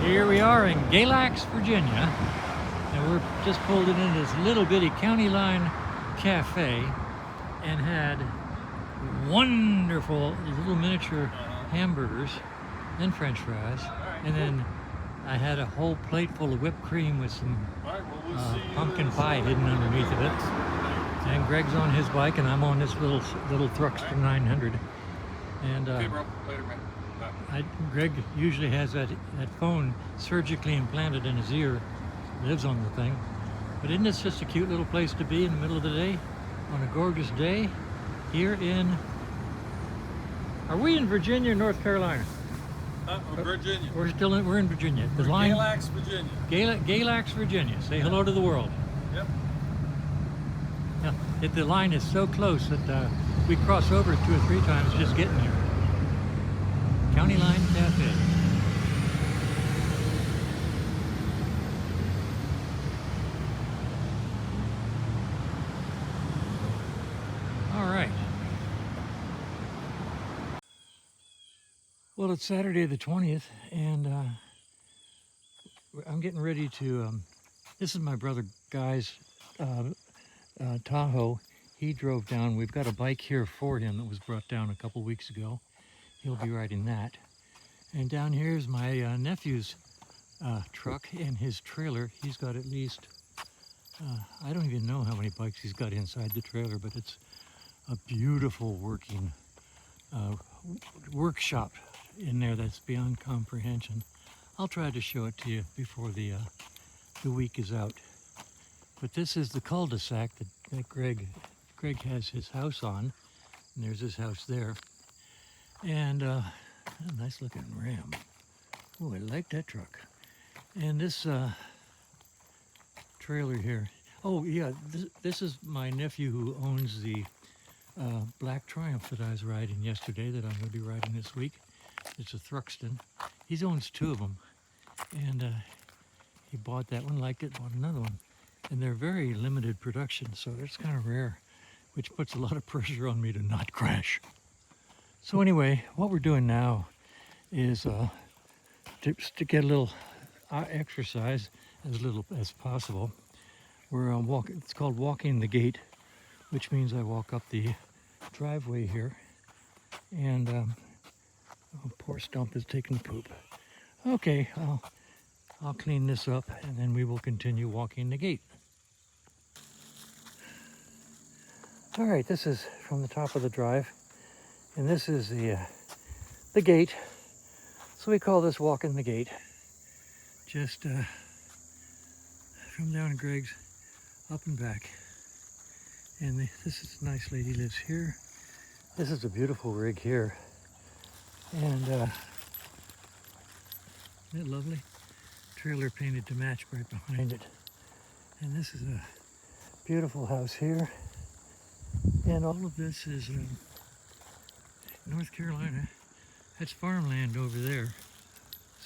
Here we are in Galax, Virginia, and we're just pulled into this little bitty county line cafe and had wonderful little miniature hamburgers and french fries, and then I had a whole plate full of whipped cream with some pumpkin pie hidden underneath of it. And Greg's on his bike and I'm on this little Thruxton 900. And Okay, bro. Later, man. Bye. Greg usually has that phone surgically implanted in his ear, lives on the thing. But isn't this just a cute little place to be in the middle of the day on a gorgeous day here in, are we in Virginia or North Carolina? Virginia. We're in Virginia. We're Galax, Virginia. Galax, Virginia. Say hello to the world. Yep. Yeah, the line is so close that we cross over it 2 or 3 times just getting there. County Line Cafe. All right. Well, it's Saturday the 20th, and I'm getting ready to, this is my brother Guy's Tahoe. He drove down. We've got a bike here for him that was brought down a couple weeks ago. He'll be riding that. And down here is my nephew's truck and his trailer. He's got at least, I don't even know how many bikes he's got inside the trailer, but it's a beautiful working workshop in there that's beyond comprehension. I'll try to show it to you before the week is out. But this is the cul-de-sac that Greg has his house on, and there's his house there. And a nice looking Ram. Oh, I like that truck. And this trailer here. Oh yeah, this is my nephew who owns the Black Triumph that I was riding yesterday that I'm going to be riding this week. It's a Thruxton. He owns 2 of them. And he bought that one, liked it, bought another one. And they're very limited production, so it's kind of rare, which puts a lot of pressure on me to not crash. So anyway, what we're doing now is to get a little exercise, as little as possible. We're walking. It's called walking the gate, which means I walk up the driveway here, and oh, poor Stump is taking a poop. Okay, I'll clean this up, and then we will continue walking the gate. All right, this is from the top of the drive, and this is the gate. So we call this walking the gate. Just from down Greg's up and back. And this is a nice lady lives here. This is a beautiful rig here. And isn't it lovely? Trailer painted to match right behind it. And this is a beautiful house here. And all of this is North Carolina. That's farmland over there.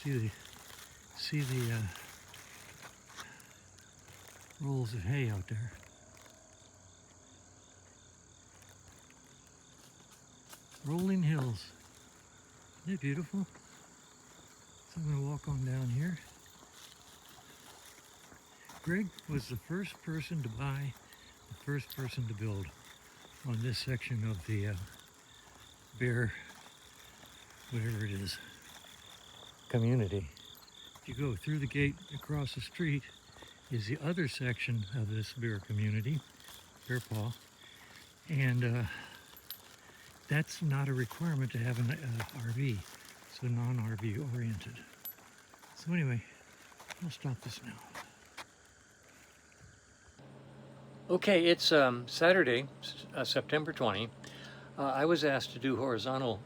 See the rolls of hay out there. Rolling hills. Isn't it beautiful? So I'm going to walk on down here. Greg was the first person to buy, the first person to build on this section of the bear, whatever it is, community. If you go through the gate across the street is the other section of this bear community, Bear Paw, and that's not a requirement to have an RV, so non-RV oriented. So anyway, I'll stop this now. Okay, it's Saturday, September 20. I was asked to do horizontal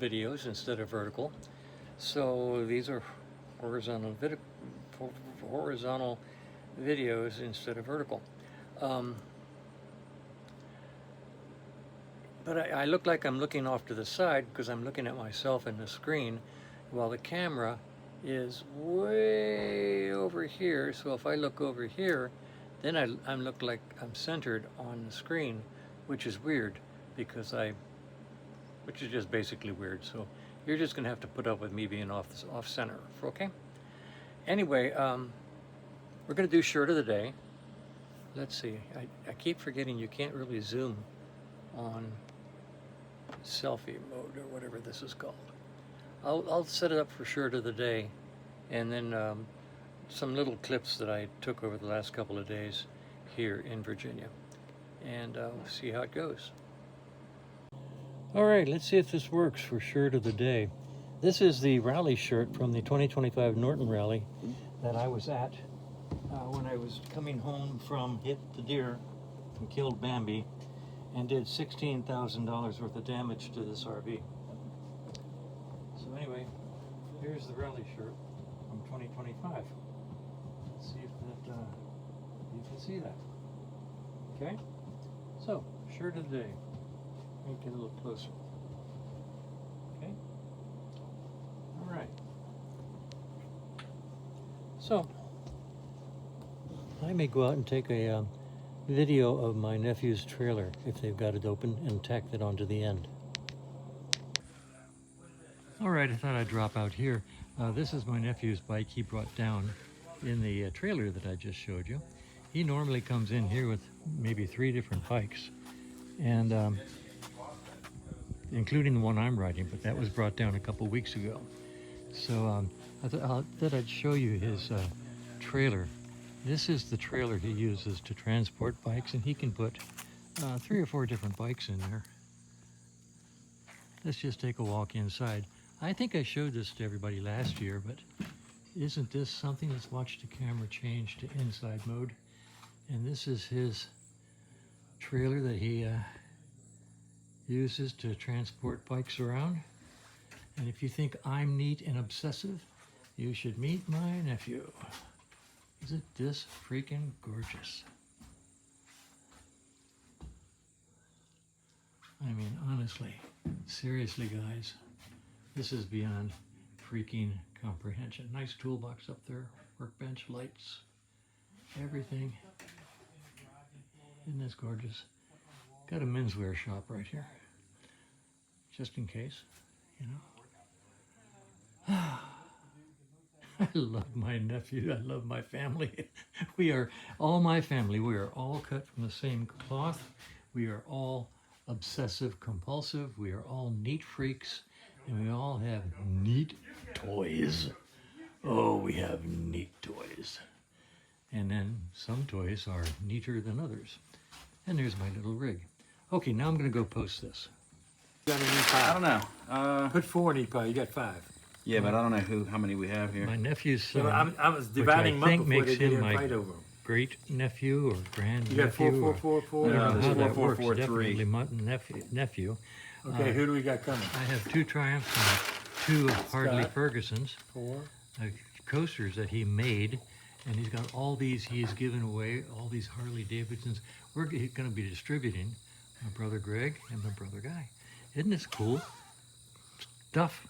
videos instead of vertical, so these are horizontal videos instead of vertical. But I look like I'm looking off to the side because I'm looking at myself in the screen while the camera is way over here. So if I look over here, then I look like I'm centered on the screen, which is weird because which is just basically weird. So you're just gonna have to put up with me being off center, okay? Anyway, we're going to do shirt of the day. Let's see. I keep forgetting you can't really zoom on selfie mode or whatever this is called. I'll set it up for shirt of the day, and then some little clips that I took over the last couple of days here in Virginia, and we'll see how it goes. All right, let's see if this works for shirt of the day. This is the rally shirt from the 2025 Norton Rally that I was at when I was coming home from hit the deer and killed Bambi and did $16,000 worth of damage to this RV. So anyway, here's the rally shirt from 2025. Let's see if that you can see that. Okay, so shirt of the day. Let me get a little closer. Okay. All right. So I may go out and take a video of my nephew's trailer if they've got it open and tack that onto the end. All right, I thought I'd drop out here. This is my nephew's bike he brought down in the trailer that I just showed you. He normally comes in here with maybe 3 different bikes, and including the one I'm riding, but that was brought down a couple weeks ago. So I thought I'd show you his trailer. This is the trailer he uses to transport bikes, and he can put 3 or 4 different bikes in there. Let's just take a walk inside. I think I showed this to everybody last year, but isn't this something? Let's watch the camera change to inside mode. And this is his trailer that he uses to transport bikes around. And if you think I'm neat and obsessive, you should meet my nephew. Isn't this freaking gorgeous? I mean, honestly, seriously, guys, this is beyond freaking comprehension. Nice toolbox up there, workbench, lights, everything. Isn't this gorgeous? Got a menswear shop right here, just in case, you know. I love my nephew. I love my family. We are all my family. We are all cut from the same cloth. We are all obsessive compulsive. We are all neat freaks, and we all have neat toys. Oh, we have neat toys. And then some toys are neater than others. And there's my little rig. Okay, now I'm going to go post this. You got any pile? I don't know. Put 4 in each pile. You got 5. Yeah, but I don't know how many we have here. My nephew's son, I was dividing them up before makes they did him a my fight over them. great nephew or grand You got nephew. 4, 4, 4, 4. I don't No, know there's how 4, that 4, works. 4, 3. Definitely my nephew. Okay, who do we got coming? I have 2 Triumphs and 2 Harley Scott. Fergusons, 4. coasters that he made, and he's got all these he has given away, all these Harley Davidsons. We're going to be distributing my brother Greg and my brother Guy. Isn't this cool? Stuff.